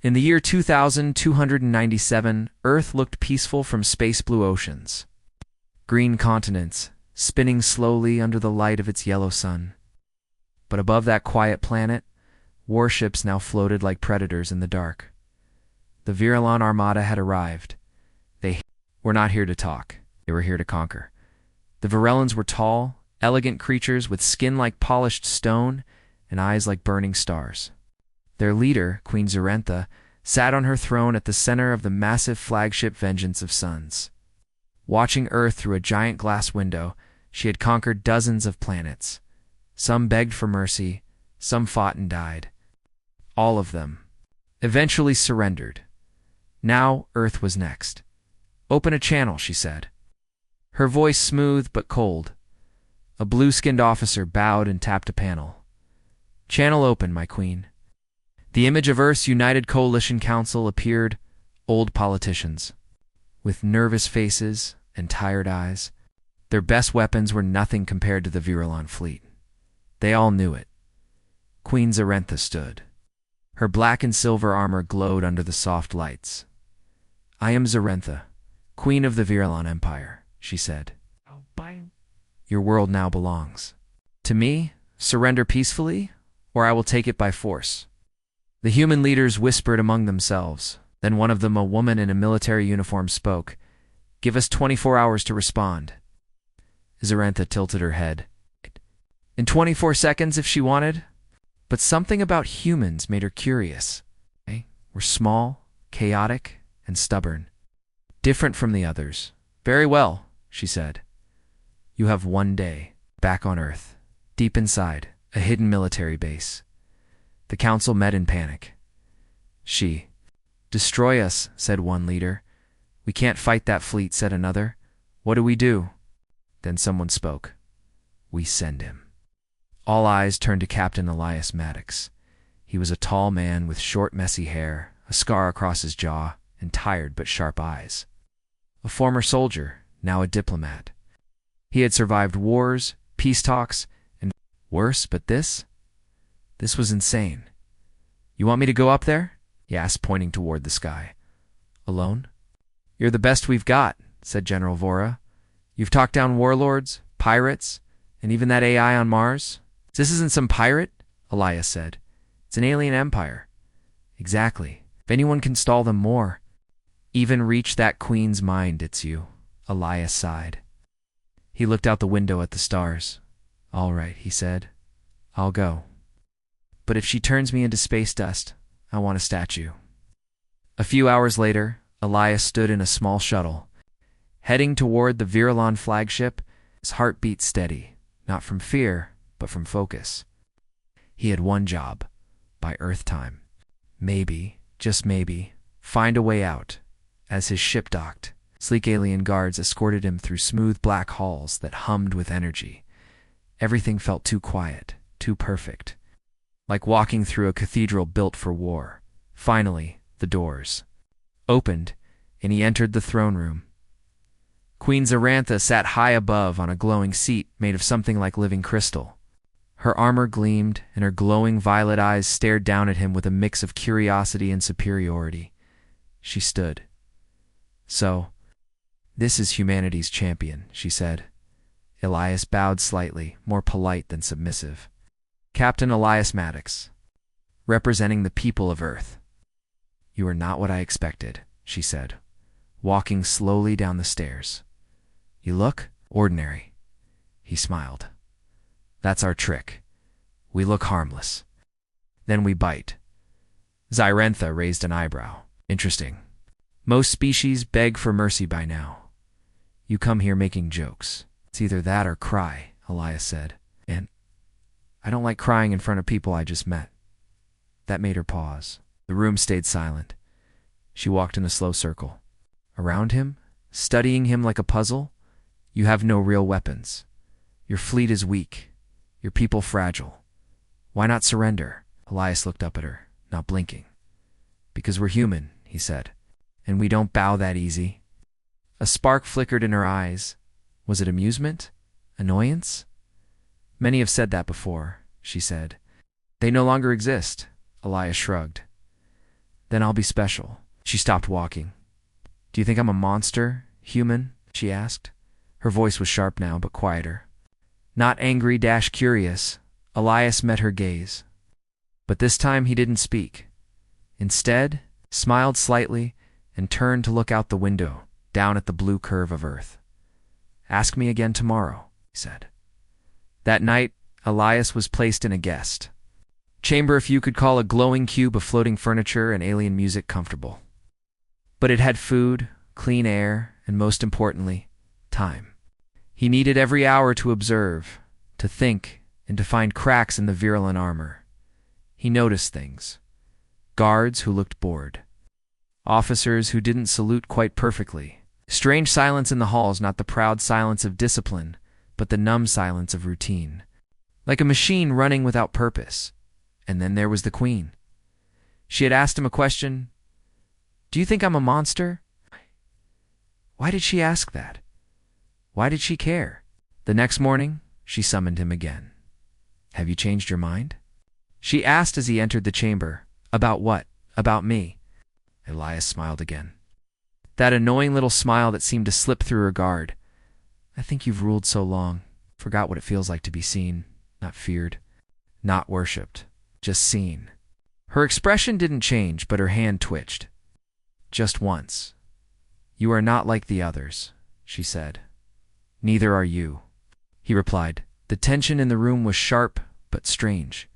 In the year 2297, Earth looked peaceful from space blue oceans. Green continents, spinning slowly under the light of its yellow sun. But above that quiet planet, warships now floated like predators in the dark. The Virulon Armada had arrived. They were not here to talk. They were here to conquer. The Virulons were tall, elegant creatures with skin like polished stone and eyes like burning stars. Their leader, Queen Zarentha, sat on her throne at the center of the massive flagship Vengeance of Suns. Watching Earth through a giant glass window, she had conquered dozens of planets. Some begged for mercy, some fought and died. All of them eventually surrendered. Now Earth was next. "Open a channel," she said. Her voice smooth but cold. A blue-skinned officer bowed and tapped a panel. "Channel open, my queen." The image of Earth's United Coalition Council appeared, old politicians, with nervous faces and tired eyes. Their best weapons were nothing compared to the Virulon fleet. They all knew it. Queen Zarentha stood. Her black and silver armor glowed under the soft lights. "I am Zarentha, Queen of the Virulon Empire," she said. "Your world now belongs to me. Surrender peacefully, or I will take it by force." The human leaders whispered among themselves. Then one of them, a woman in a military uniform, spoke. "Give us 24 hours to respond." Zarentha tilted her head. In 24 seconds if she wanted. But something about humans made her curious. They were small, chaotic, and stubborn. Different from the others. "Very well," she said. "You have 1 day, back on Earth, deep inside a hidden military base." The council met in panic. "Destroy us," said one leader. "We can't fight that fleet," said another. "What do we do?" Then someone spoke. "We send him." All eyes turned to Captain Elias Maddox. He was a tall man with short, messy hair, a scar across his jaw, and tired but sharp eyes. A former soldier, now a diplomat. He had survived wars, peace talks, and worse, but this was insane. "You want me to go up there?" he asked, pointing toward the sky. "Alone?" "You're the best we've got," said General Vora. "You've talked down warlords, pirates, and even that AI on Mars." "This isn't some pirate," Elias said. "It's an alien empire." "Exactly. If anyone can stall them more, even reach that queen's mind, it's you." Elias sighed. He looked out the window at the stars. "All right," he said. "I'll go. But if she turns me into space dust, I want a statue." A few hours later, Elias stood in a small shuttle, heading toward the Virulon flagship. His heart beat steady, not from fear, but from focus. He had one job, by Earth time. Maybe, just maybe, find a way out. As his ship docked, sleek alien guards escorted him through smooth black halls that hummed with energy. Everything felt too quiet, too perfect. Like walking through a cathedral built for war. Finally, the doors opened, and he entered the throne room. Queen Zarentha sat high above on a glowing seat made of something like living crystal. Her armor gleamed, and her glowing violet eyes stared down at him with a mix of curiosity and superiority. She stood. "So, this is humanity's champion," she said. Elias bowed slightly, more polite than submissive. "Captain Elias Maddox, representing the people of Earth." "You are not what I expected," she said, walking slowly down the stairs. "You look ordinary." He smiled. "That's our trick. We look harmless. Then we bite." Zarentha raised an eyebrow. "Interesting. Most species beg for mercy by now. You come here making jokes." "It's either that or cry," Elias said. "And I don't like crying in front of people I just met." That made her pause. The room stayed silent. She walked in a slow circle. Around him, studying him like a puzzle. "You have no real weapons. Your fleet is weak. Your people fragile. Why not surrender?" Elias looked up at her, not blinking. "Because we're human," he said, "and we don't bow that easy." A spark flickered in her eyes. Was it amusement? Annoyance? "Many have said that before," she said. "They no longer exist." Elias shrugged. Then I'll be special. She stopped walking. Do you think I'm a monster, human? She asked. Her voice was sharp now, but quieter. Not angry-curious, Elias met her gaze. But this time he didn't speak. Instead, smiled slightly and turned to look out the window, down at the blue curve of Earth. Ask me again tomorrow, he said. That night, Elias was placed in a guest chamber, if you could call a glowing cube of floating furniture and alien music comfortable. But it had food, clean air, and most importantly, time. He needed every hour to observe, to think, and to find cracks in the virulent armor. He noticed things. Guards who looked bored. Officers who didn't salute quite perfectly. Strange silence in the halls, not the proud silence of discipline, but the numb silence of routine. Like a machine running without purpose. And then there was the Queen. She had asked him a question. Do you think I'm a monster? Why did she ask that? Why did she care? The next morning, she summoned him again. Have you changed your mind? She asked as he entered the chamber. About what? About me. Elias smiled again. That annoying little smile that seemed to slip through her guard. I think you've ruled so long. Forgot what it feels like to be seen, not feared, not worshipped, just seen. Her expression didn't change, but her hand twitched. Just once. You are not like the others, she said. Neither are you, he replied. The tension in the room was sharp, but strange.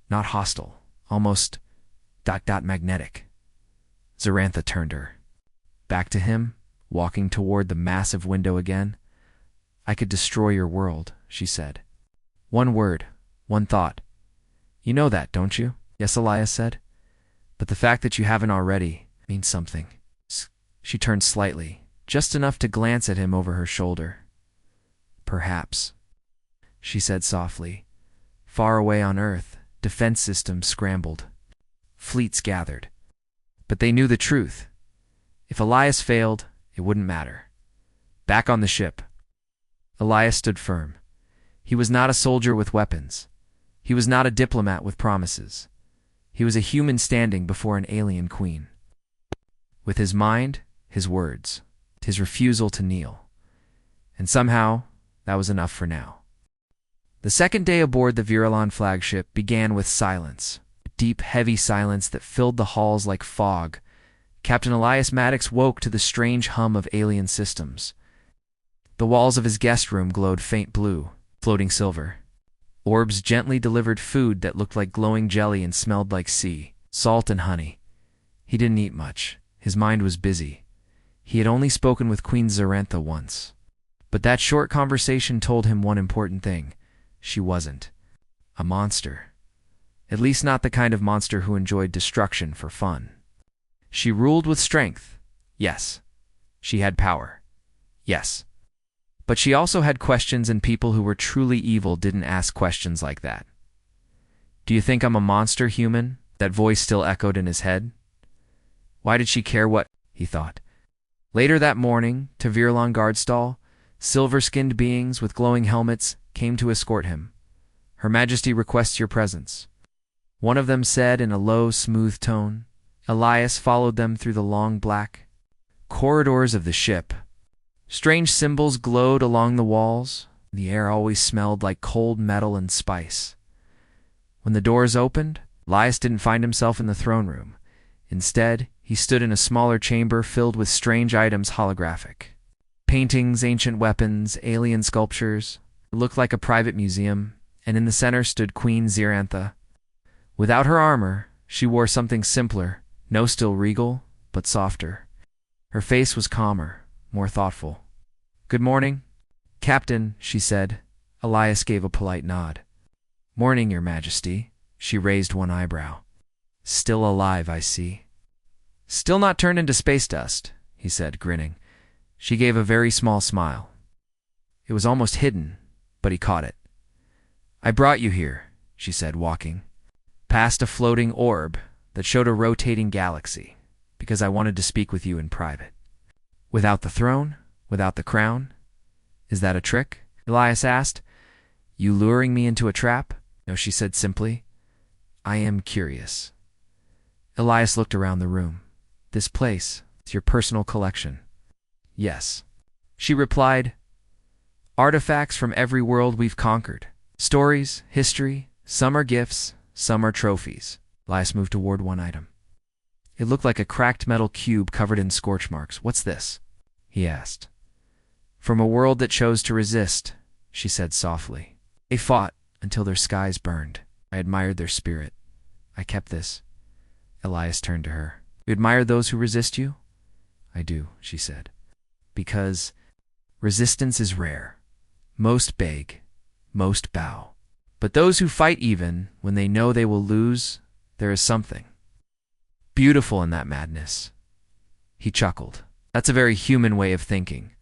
Not hostile, almost magnetic. Zarantha turned her. Back to him, walking toward the massive window again. I could destroy your world, she said. One word, one thought. You know that, don't you? Yes, Elias said. But the fact that you haven't already means something. She turned slightly, just enough to glance at him over her shoulder. Perhaps, she said softly. Far away on Earth, defense systems scrambled. Fleets gathered. But they knew the truth. If Elias failed, it wouldn't matter. Back on the ship. Elias stood firm. He was not a soldier with weapons. He was not a diplomat with promises. He was a human standing before an alien queen. With his mind, his words, his refusal to kneel. And somehow, that was enough for now. The second day aboard the Virulon flagship began with silence. A deep, heavy silence that filled the halls like fog. Captain Elias Maddox woke to the strange hum of alien systems. The walls of his guest room glowed faint blue, floating silver. Orbs gently delivered food that looked like glowing jelly and smelled like sea, salt and honey. He didn't eat much. His mind was busy. He had only spoken with Queen Zarantha once. But that short conversation told him one important thing. She wasn't a monster. At least not the kind of monster who enjoyed destruction for fun. She ruled with strength. Yes. She had power. Yes. But she also had questions, and people who were truly evil didn't ask questions like that. Do you think I'm a monster, human? That voice still echoed in his head. Why did she care what? He thought. Later that morning, to Virulon Guardstall, silver-skinned beings with glowing helmets came to escort him. Her Majesty requests your presence. One of them said in a low, smooth tone. Elias followed them through the long black corridors of the ship. Strange symbols glowed along the walls. The air always smelled like cold metal and spice. When the doors opened, Elias didn't find himself in the throne room. Instead, he stood in a smaller chamber filled with strange items holographic. Paintings, ancient weapons, alien sculptures. It looked like a private museum, and in the center stood Queen Zarantha. Without her armor, she wore something simpler, no still regal, but softer. Her face was calmer, more thoughtful. Good morning, Captain, she said. Elias gave a polite nod. Morning, Your Majesty. She raised one eyebrow. Still alive, I see. Still not turned into space dust, he said, grinning. She gave a very small smile. It was almost hidden, but he caught it. I brought you here, she said, walking past a floating orb that showed a rotating galaxy, because I wanted to speak with you in private. Without the throne? Without the crown? Is that a trick? Elias asked. You luring me into a trap? No, she said simply. I am curious. Elias looked around the room. This place, it's your personal collection. Yes. She replied, artifacts from every world we've conquered. Stories, history, some are gifts, some are trophies. Elias moved toward one item. It looked like a cracked metal cube covered in scorch marks. What's this? He asked. From a world that chose to resist, she said softly. They fought until their skies burned. I admired their spirit. I kept this. Elias turned to her. You admire those who resist you? I do, she said. Because resistance is rare. Most beg, most bow. But those who fight even when they know they will lose, there is something beautiful in that madness. He chuckled. That's a very human way of thinking.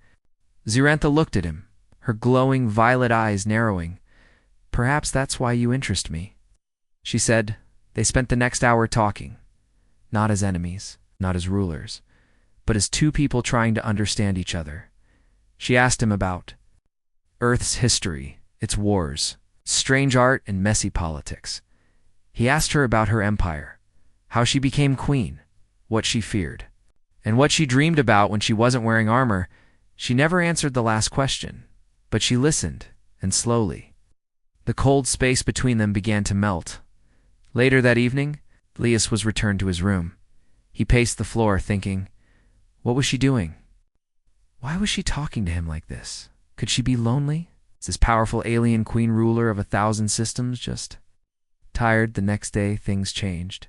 Zarantha looked at him, her glowing violet eyes narrowing. Perhaps that's why you interest me. She said. They spent the next hour talking, not as enemies, not as rulers, but as two people trying to understand each other. She asked him about Earth's history, its wars, strange art and messy politics. He asked her about her empire, how she became queen, what she feared, and what she dreamed about when she wasn't wearing armor. She never answered the last question, but she listened, and slowly. The cold space between them began to melt. Later that evening, Elias was returned to his room. He paced the floor, thinking, what was she doing? Why was she talking to him like this? Could she be lonely? Is this powerful alien queen ruler of 1,000 systems just tired? The next day, things changed.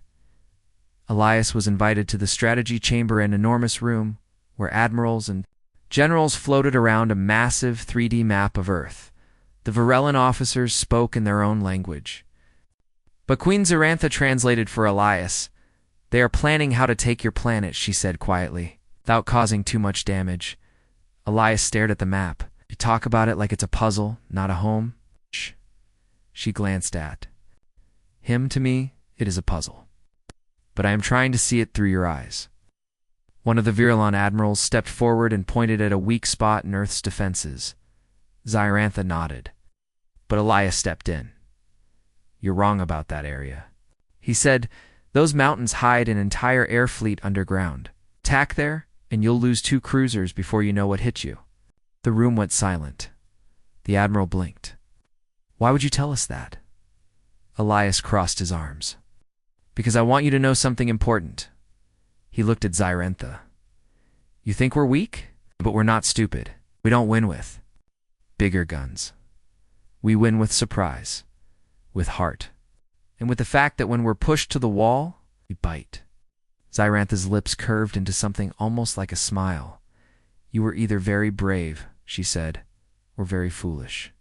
Elias was invited to the strategy chamber, an enormous room where admirals and generals floated around a massive 3D map of Earth. The Varellan officers spoke in their own language. But Queen Zarantha translated for Elias. They are planning how to take your planet, she said quietly, without causing too much damage. Elias stared at the map. You talk about it like it's a puzzle, not a home. Shh. She glanced at him. To me, it is a puzzle. But I am trying to see it through your eyes. One of the Virulon admirals stepped forward and pointed at a weak spot in Earth's defenses. Zarantha nodded. But Elias stepped in. You're wrong about that area. He said, those mountains hide an entire air fleet underground. Attack there, and you'll lose 2 cruisers before you know what hit you. The room went silent. The admiral blinked. Why would you tell us that? Elias crossed his arms. Because I want you to know something important. He looked at Zarantha. You think we're weak? But we're not stupid. We don't win with bigger guns. We win with surprise, with heart, and with the fact that when we're pushed to the wall, we bite. Zarantha's lips curved into something almost like a smile. You were either very brave, she said, or very foolish.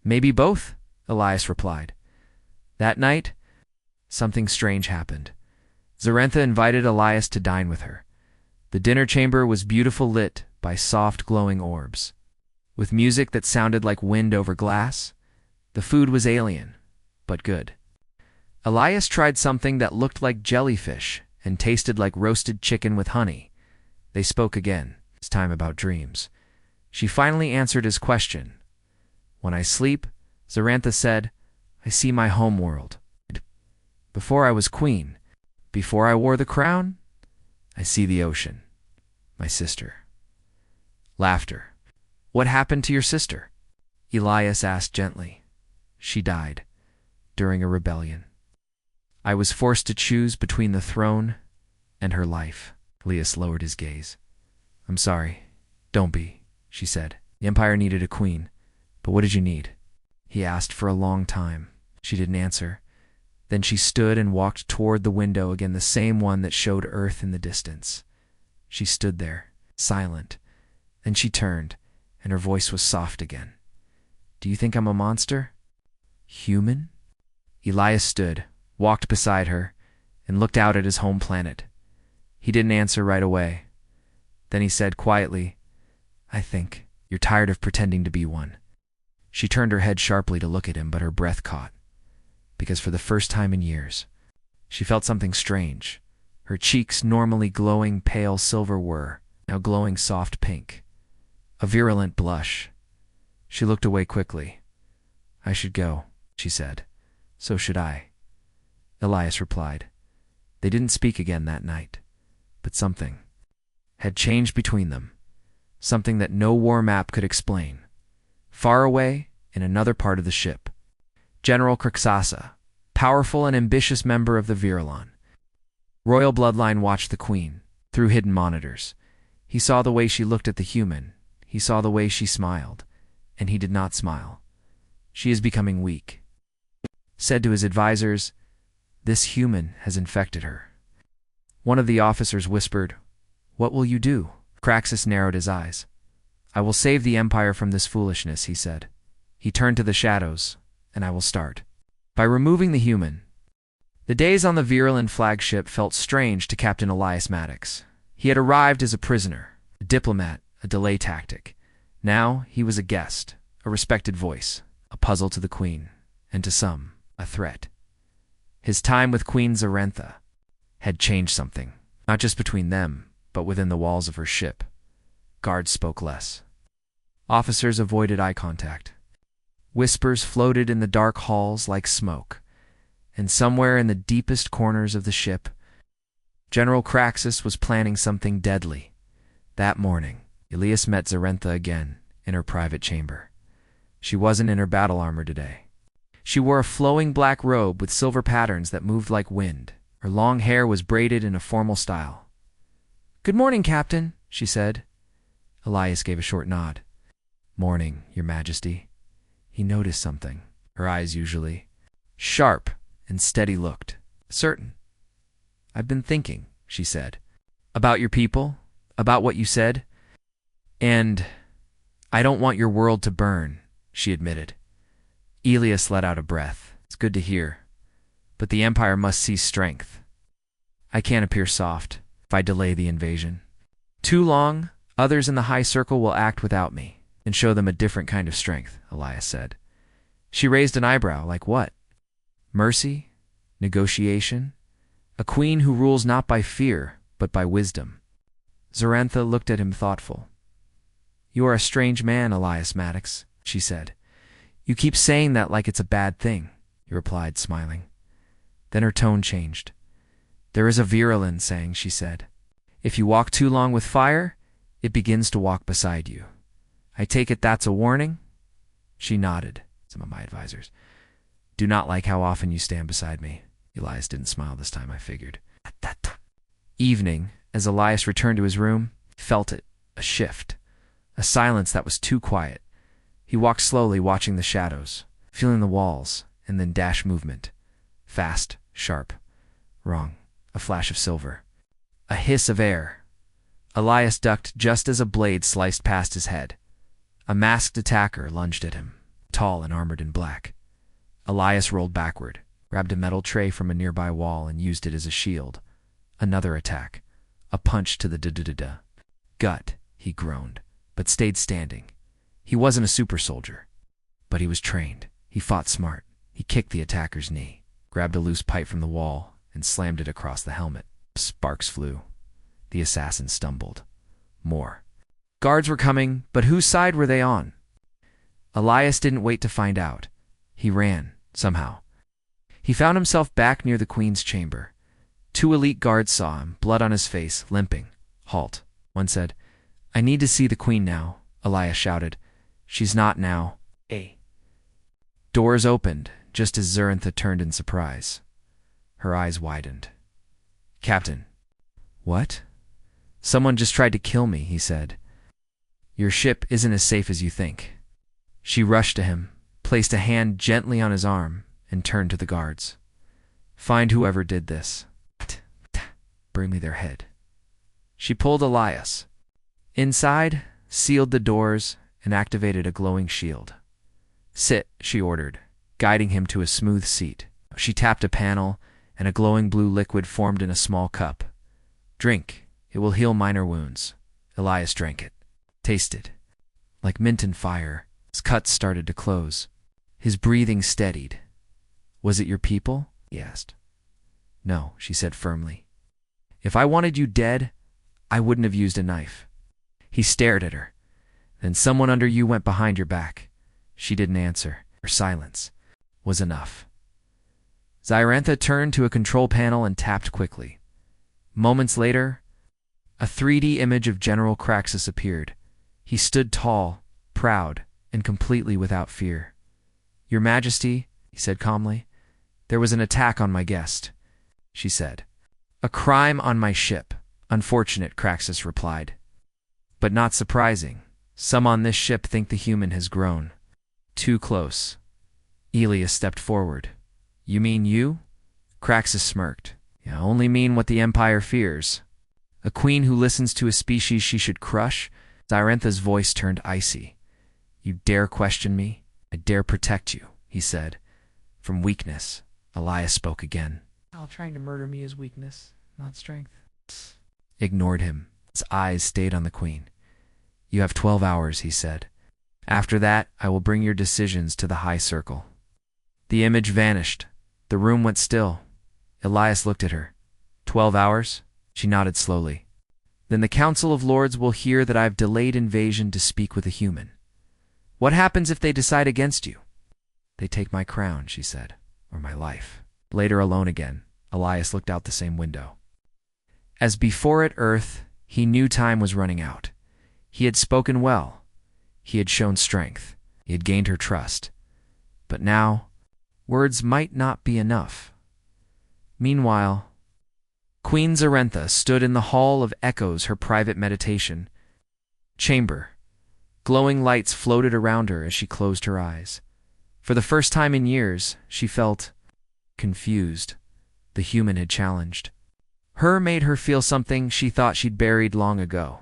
Maybe both, Elias replied. That night, something strange happened. Zarantha invited Elias to dine with her. The dinner chamber was beautifully lit by soft glowing orbs. With music that sounded like wind over glass, the food was alien, but good. Elias tried something that looked like jellyfish and tasted like roasted chicken with honey. They spoke again, this time about dreams. She finally answered his question. When I sleep, Zarantha said, I see my home world. Before I was queen, before I wore the crown, I see the ocean, my sister. Laughter. What happened to your sister? Elias asked gently. She died during a rebellion. I was forced to choose between the throne and her life. Elias lowered his gaze. I'm sorry. Don't be, she said. The empire needed a queen. But what did you need? He asked for a long time. She didn't answer. Then she stood and walked toward the window again, the same one that showed Earth in the distance. She stood there, silent. Then she turned, and her voice was soft again. Do you think I'm a monster? Human? Elias stood, walked beside her, and looked out at his home planet. He didn't answer right away. Then he said quietly, I think you're tired of pretending to be one. She turned her head sharply to look at him, but her breath caught. Because for the first time in years, she felt something strange. Her cheeks, normally glowing pale silver, were now glowing soft pink. A virulent blush. She looked away quickly. I should go, she said. So should I. Elias replied. They didn't speak again that night, but something had changed between them, something that no war map could explain. Far away, in another part of the ship, General Crixasa, powerful and ambitious member of the Virulon, royal bloodline, watched the queen through hidden monitors. He saw the way she looked at the human. He saw the way she smiled, and he did not smile. She is becoming weak. Said to his advisors, "This human has infected her." One of the officers whispered, "What will you do?" Craxus narrowed his eyes. "I will save the Empire from this foolishness," he said. He turned to the shadows, "And I will start by removing the human." The days on the Virulon flagship felt strange to Captain Elias Maddox. He had arrived as a prisoner, a diplomat, a delay tactic. Now he was a guest, a respected voice, a puzzle to the Queen, and to some, a threat. His time with Queen Zarentha had changed something, not just between them, but within the walls of her ship. Guards spoke less. Officers avoided eye contact. Whispers floated in the dark halls like smoke, and somewhere in the deepest corners of the ship, General Craxus was planning something deadly. That morning, Elias met Zarentha again in her private chamber. She wasn't in her battle armor today. She wore a flowing black robe with silver patterns that moved like wind. Her long hair was braided in a formal style. "Good morning, Captain," she said. Elias gave a short nod. "Morning, Your Majesty." He noticed something. Her eyes, usually sharp and steady, looked certain. "I've been thinking," she said, "about your people, about what you said. And I don't want your world to burn," she admitted. Elias let out a breath. "It's good to hear. But the Empire must see strength. I can't appear soft if I delay the invasion. Too long, others in the High Circle will act without me and show them a different kind of strength," Elias said. She raised an eyebrow. "Like what? Mercy? Negotiation? A queen who rules not by fear, but by wisdom." Zarentha looked at him thoughtful. "You are a strange man, Elias Maddox," she said. "You keep saying that like it's a bad thing," he replied, smiling. Then her tone changed. "There is a Virulon saying," she said, "if you walk too long with fire, it begins to walk beside you. I take it that's a warning?" She nodded. "Some of my advisors do not like how often you stand beside me." Elias didn't smile this time, I figured. Evening, as Elias returned to his room, he felt it, a shift, a silence that was too quiet. He walked slowly, watching the shadows, feeling the walls, and then dash movement. Fast, sharp, wrong, a flash of silver, a hiss of air. Elias ducked just as a blade sliced past his head. A masked attacker lunged at him, tall and armored in black. Elias rolled backward, grabbed a metal tray from a nearby wall and used it as a shield. Another attack, a punch to the da-da-da-da. "Gut," he groaned, but stayed standing. He wasn't a super soldier, but he was trained. He fought smart. He kicked the attacker's knee, grabbed a loose pipe from the wall, and slammed it across the helmet. Sparks flew. The assassin stumbled. More. Guards were coming, but whose side were they on? Elias didn't wait to find out. He ran, somehow. He found himself back near the Queen's chamber. 2 elite guards saw him, blood on his face, limping. "Halt," one said. "I need to see the Queen now," Elias shouted. "She's not now." Doors opened, just as Zarentha turned in surprise. Her eyes widened. "Captain." "What?" "Someone just tried to kill me," he said. "Your ship isn't as safe as you think." She rushed to him, placed a hand gently on his arm, and turned to the guards. "Find whoever did this. Bring me their head." She pulled Elias inside, sealed the doors, and activated a glowing shield. "Sit," she ordered, guiding him to a smooth seat. She tapped a panel, and a glowing blue liquid formed in a small cup. "Drink. It will heal minor wounds." Elias drank it. Tasted. Like mint and fire, his cuts started to close. His breathing steadied. "Was it your people?" he asked. "No," she said firmly. "If I wanted you dead, I wouldn't have used a knife." He stared at her. "Then someone under you went behind your back." She didn't answer. Her silence was enough. Zyrantha turned to a control panel and tapped quickly. Moments later, a 3D image of General Craxus appeared. He stood tall, proud, and completely without fear. "Your Majesty," he said calmly, "there was an attack on my guest," she said. "A crime on my ship," unfortunate, Craxus replied. "But not surprising. Some on this ship think the human has grown. Too close." Elias stepped forward. "You mean you?" Craxus smirked. "I only mean what the Empire fears. A queen who listens to a species she should crush?" Zyrantha's voice turned icy. "You dare question me? I dare protect you," he said. From weakness, Elias spoke again. "Trying to murder me is weakness, not strength." Ignored him. His eyes stayed on the queen. "You have 12 hours, he said. "After that, I will bring your decisions to the High Circle." The image vanished. The room went still. Elias looked at her. 12 hours? She nodded slowly. "Then the Council of Lords will hear that I've delayed invasion to speak with a human. What happens if they decide against you?" "They take my crown," she said, "or my life." Later, alone again, Elias looked out the same window. As before at Earth, he knew time was running out. He had spoken well. He had shown strength. He had gained her trust. But now, words might not be enough. Meanwhile, Queen Zyrantha stood in the Hall of Echoes, her private meditation chamber. Glowing lights floated around her as she closed her eyes. For the first time in years, she felt confused. The human had challenged her, made her feel something she thought she'd buried long ago.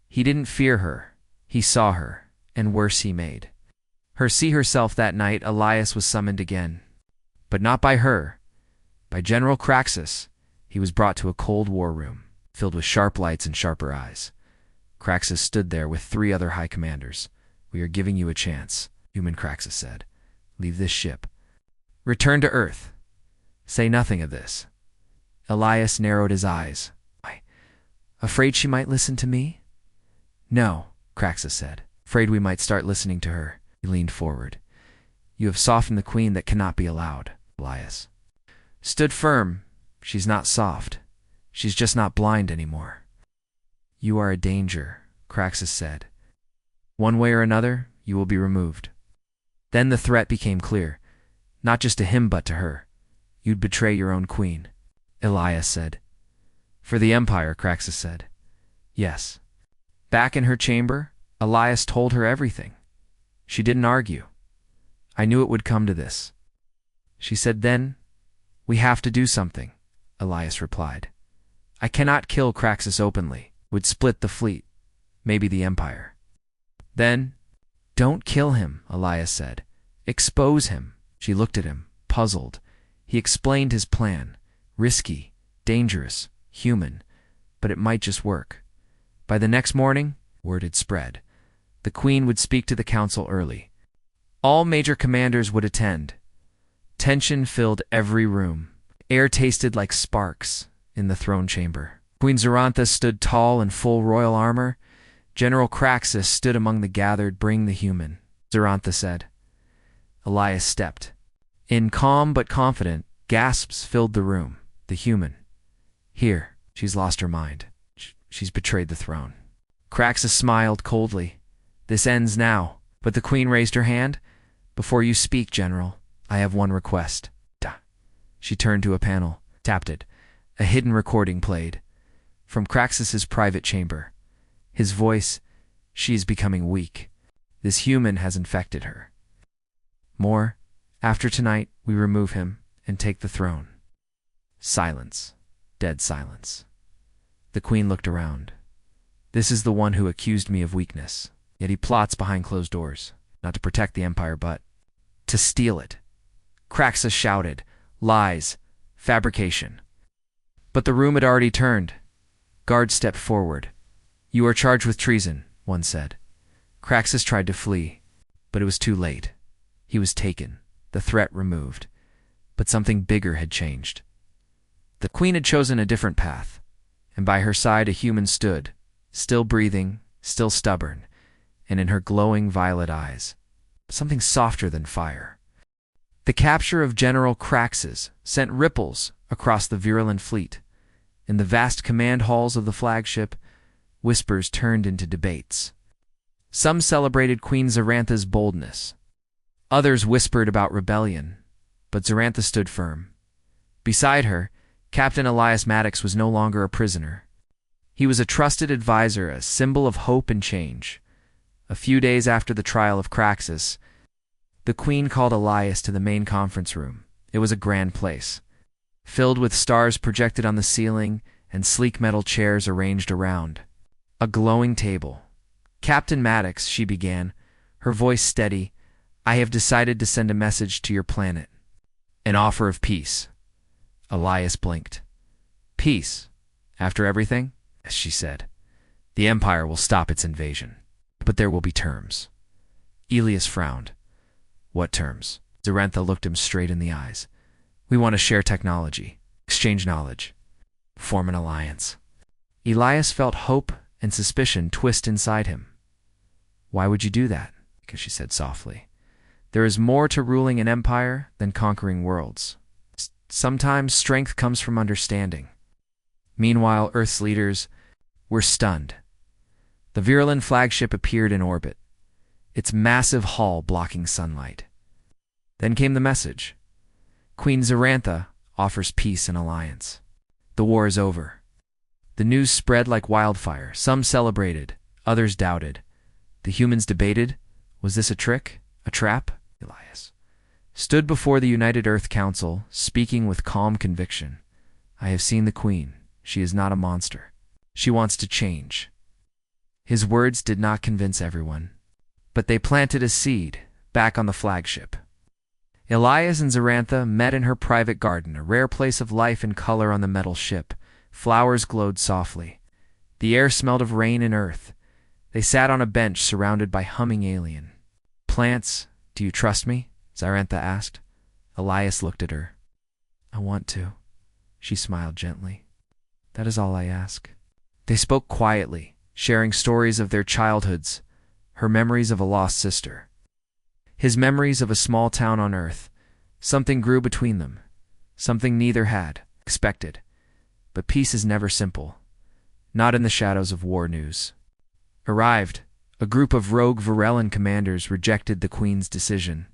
He didn't fear her. He saw her, and worse he made her see herself. That night, Elias was summoned again. But not by her. By General Craxus. He was brought to a cold war room, filled with sharp lights and sharper eyes. Craxus stood there with 3 other high commanders. "We are giving you a chance," human Craxus said. "Leave this ship. Return to Earth. Say nothing of this." Elias narrowed his eyes. "Afraid she might listen to me?" "No," Craxus said. "Afraid we might start listening to her." He leaned forward. "You have softened the queen that cannot be allowed." Elias stood firm. "She's not soft. She's just not blind anymore." "You are a danger," Craxus said. "One way or another, you will be removed." Then the threat became clear. Not just to him, but to her. "You'd betray your own queen," Elias said. "For the Empire," Craxus said. "Yes." Back in her chamber, Elias told her everything. She didn't argue. "I knew it would come to this," she said. "Then, we have to do something," Elias replied. "I cannot kill Craxus openly. Would split the fleet, maybe the Empire." "Then, don't kill him," Elias said. "Expose him." She looked at him, puzzled. He explained his plan. Risky, dangerous, human, but it might just work. By the next morning, word had spread. The queen would speak to the council early. All major commanders would attend. Tension filled every room. Air tasted like sparks in the throne chamber. Queen Zyrantha stood tall in full royal armor. General Craxus stood among the gathered. "Bring the human," Zyrantha said. Elias stepped. In calm but confident, gasps filled the room. "The human. Here. She's lost her mind. She's betrayed the throne." Craxus smiled coldly. "This ends now." But the queen raised her hand. "Before you speak, General, I have one request." She turned to a panel, tapped it. A hidden recording played. From Craxus's private chamber. His voice, "She is becoming weak. This human has infected her. More, after tonight, we remove him and take the throne." Silence. Dead silence. The queen looked around. "This is the one who accused me of weakness. Yet he plots behind closed doors, not to protect the Empire, but to steal it." Craxus shouted. "Lies. Fabrication." But the room had already turned. Guards stepped forward. "You are charged with treason," one said. Craxus tried to flee, but it was too late. He was taken, the threat removed. But something bigger had changed. The queen had chosen a different path, and by her side a human stood, still breathing, still stubborn, and in her glowing violet eyes, something softer than fire. The capture of General Craxus sent ripples across the virulent fleet. In the vast command halls of the flagship, whispers turned into debates. Some celebrated Queen Zarantha's boldness. Others whispered about rebellion, but Zarantha stood firm. Beside her, Captain Elias Maddox was no longer a prisoner. He was a trusted advisor, a symbol of hope and change. A few days after the trial of Craxus, the Queen called Elias to the main conference room. It was a grand place, filled with stars projected on the ceiling and sleek metal chairs arranged around. A glowing table. "Captain Maddox," she began, her voice steady, "I have decided to send a message to your planet. An offer of peace." Elias blinked. "Peace? After everything?" "Yes," she said. "The Empire will stop its invasion. But there will be terms." Elias frowned. "What terms?" Zarantha looked him straight in the eyes. "We want to share technology, exchange knowledge, form an alliance." Elias felt hope and suspicion twist inside him. "Why would you do that?" Because she said softly, "There is more to ruling an empire than conquering worlds. Sometimes strength comes from understanding." Meanwhile, Earth's leaders were stunned. The virulent flagship appeared in orbit, its massive hull blocking sunlight. Then came the message. "Queen Zarantha offers peace and alliance. The war is over." The news spread like wildfire. Some celebrated, others doubted. The humans debated. Was this a trick? A trap? Elias stood before the United Earth Council, speaking with calm conviction. "I have seen the Queen. She is not a monster. She wants to change." His words did not convince everyone, but they planted a seed back on the flagship. Elias and Zarantha met in her private garden, a rare place of life and color on the metal ship. Flowers glowed softly. The air smelled of rain and earth. They sat on a bench surrounded by humming alien. "Plants, do you trust me?" Zarantha asked. Elias looked at her. "I want to." She smiled gently. "That is all I ask." They spoke quietly, sharing stories of their childhoods, her memories of a lost sister, his memories of a small town on Earth. Something grew between them, something neither had expected. But peace is never simple, not in the shadows of war news. Arrived, a group of rogue Varellan commanders rejected the Queen's decision.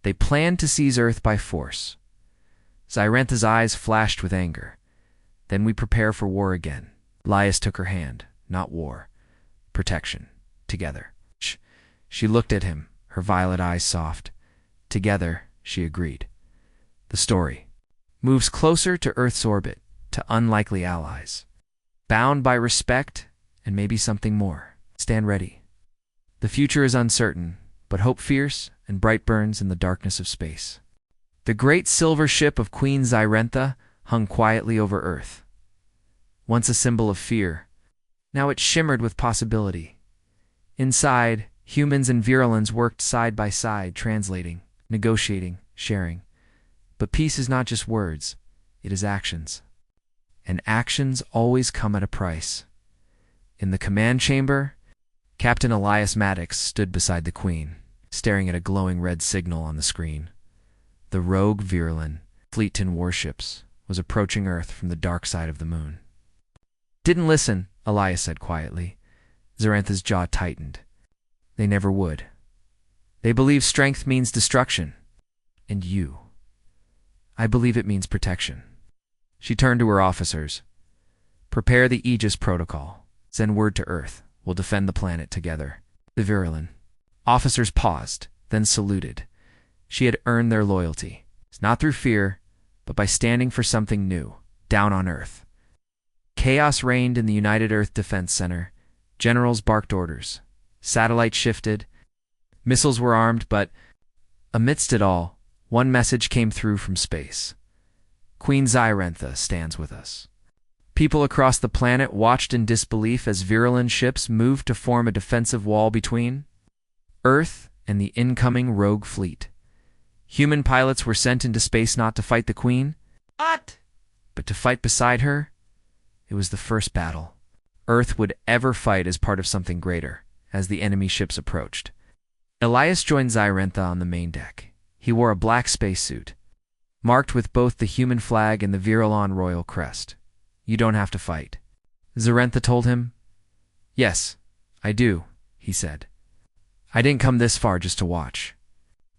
They planned to seize Earth by force. Zarantha's eyes flashed with anger. "Then we prepare for war again." Elias took her hand. "Not war. Protection. Together." She looked at him, her violet eyes soft. "Together," she agreed. The story moves closer to Earth's orbit, to unlikely allies, bound by respect and maybe something more. Stand ready. The future is uncertain, but hope fierce and bright burns in the darkness of space. The great silver ship of Queen Zarantha hung quietly over Earth. Once a symbol of fear, now it shimmered with possibility. Inside, humans and virulans worked side by side, translating, negotiating, sharing. But peace is not just words, it is actions. And actions always come at a price. In the command chamber, Captain Elias Maddox stood beside the Queen, staring at a glowing red signal on the screen. The rogue Virulin, fleet-tin warships, was approaching Earth from the dark side of the moon. "Didn't listen," Elias said quietly. Zarantha's jaw tightened. "They never would. They believe strength means destruction. And you. I believe it means protection." She turned to her officers. "Prepare the Aegis Protocol. Send word to Earth. We'll defend the planet together." The Virulin officers paused, then saluted. She had earned their loyalty, not through fear, but by standing for something new, down on Earth. Chaos reigned in the United Earth Defense Center. Generals barked orders. Satellites shifted. Missiles were armed, but amidst it all, one message came through from space. "Queen Zarantha stands with us." People across the planet watched in disbelief as virulent ships moved to form a defensive wall between Earth and the incoming rogue fleet. Human pilots were sent into space not to fight the Queen, but to fight beside her. It was the first battle Earth would ever fight as part of something greater. As the enemy ships approached, Elias joined Zarantha on the main deck. He wore a black spacesuit, marked with both the human flag and the Virulon royal crest. You don't have to fight, Zarentha told him. Yes, I do, he said. I didn't come this far just to watch.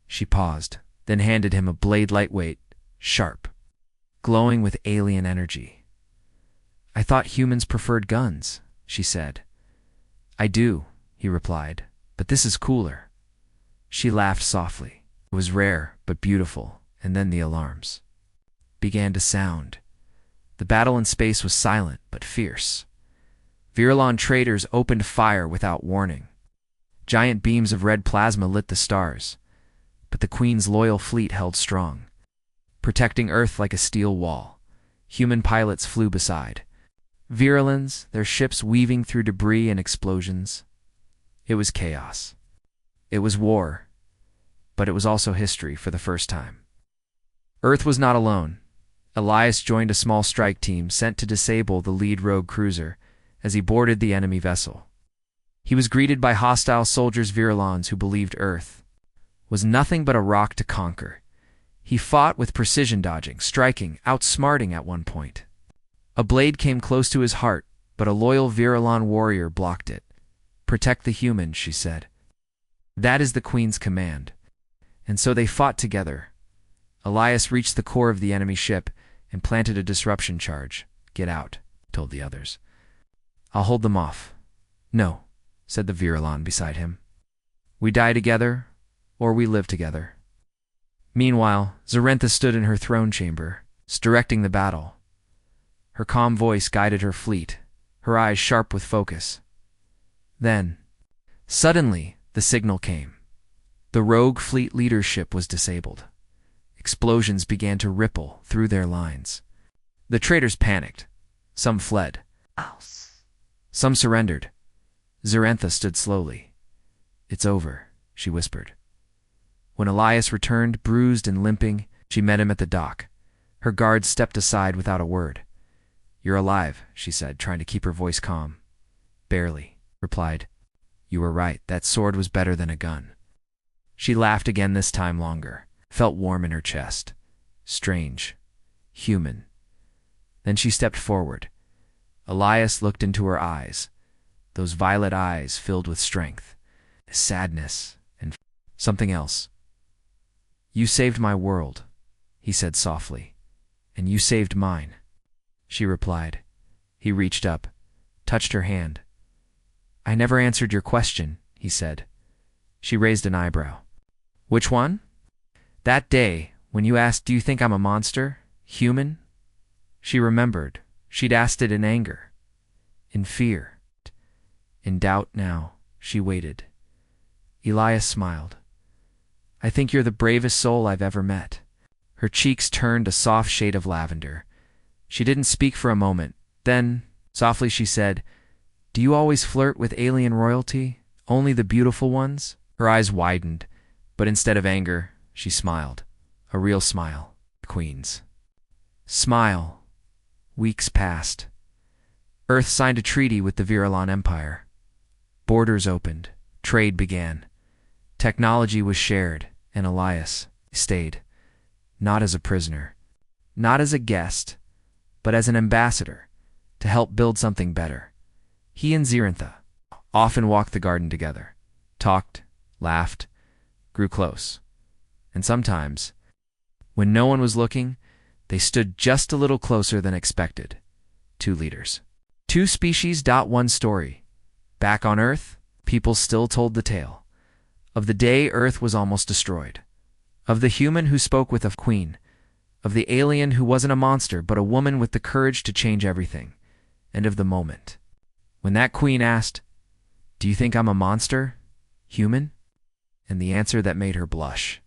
She paused, then handed him a blade lightweight, sharp, glowing with alien energy. I thought humans preferred guns, she said. I do, he replied, but this is cooler. She laughed softly. It was rare, but beautiful, and then the alarms began to sound. The battle in space was silent, but fierce. Virulon traders opened fire without warning. Giant beams of red plasma lit the stars, but the Queen's loyal fleet held strong, protecting Earth like a steel wall. Human pilots flew beside Virulons, their ships weaving through debris and explosions. It was chaos. It was war, but it was also history for the first time. Earth was not alone. Elias joined a small strike team sent to disable the lead rogue cruiser as he boarded the enemy vessel. He was greeted by hostile soldiers Virulons who believed Earth was nothing but a rock to conquer. He fought with precision dodging, striking, outsmarting at one point. A blade came close to his heart, but a loyal Virulon warrior blocked it. Protect the human, she said. That is the Queen's command. And so they fought together. Elias reached the core of the enemy ship and planted a disruption charge. Get out, told the others. I'll hold them off. No, said the Virulon beside him. We die together, or we live together. Meanwhile, Zarentha stood in her throne chamber, directing the battle. Her calm voice guided her fleet, her eyes sharp with focus. Then, suddenly, the signal came. The rogue fleet leadership was disabled. Explosions began to ripple through their lines. The traders panicked. Some fled. Some surrendered. Zarentha stood slowly. It's over, she whispered. When Elias returned, bruised and limping, she met him at the dock. Her guards stepped aside without a word. You're alive, she said, trying to keep her voice calm. Barely, replied. You were right, that sword was better than a gun. She laughed again, this time longer, felt warm in her chest. Strange. Human. Then she stepped forward. Elias looked into her eyes, those violet eyes filled with strength, sadness, and something else. You saved my world, he said softly, and you saved mine, she replied. He reached up, touched her hand. I never answered your question, he said. She raised an eyebrow. Which one? That day, when you asked, do you think I'm a monster? Human? She remembered. She'd asked it in anger, in fear, in doubt now. She waited. Elias smiled. I think you're the bravest soul I've ever met. Her cheeks turned a soft shade of lavender. She didn't speak for a moment. Then, softly she said, Do you always flirt with alien royalty? Only the beautiful ones? Her eyes widened, but instead of anger, she smiled. A real smile. Queen's smile. Weeks passed. Earth signed a treaty with the Virulon Empire. Borders opened. Trade began. Technology was shared, and Elias stayed. Not as a prisoner, not as a guest, but as an ambassador, to help build something better. He and Zarentha often walked the garden together, talked, laughed, grew close. And sometimes, when no one was looking, they stood just a little closer than expected. Two leaders. Two species. One story. Back on Earth, people still told the tale of the day Earth was almost destroyed, of the human who spoke with a queen, of the alien who wasn't a monster but a woman with the courage to change everything, and of the moment when that queen asked, Do you think I'm a monster? Human? And the answer that made her blush.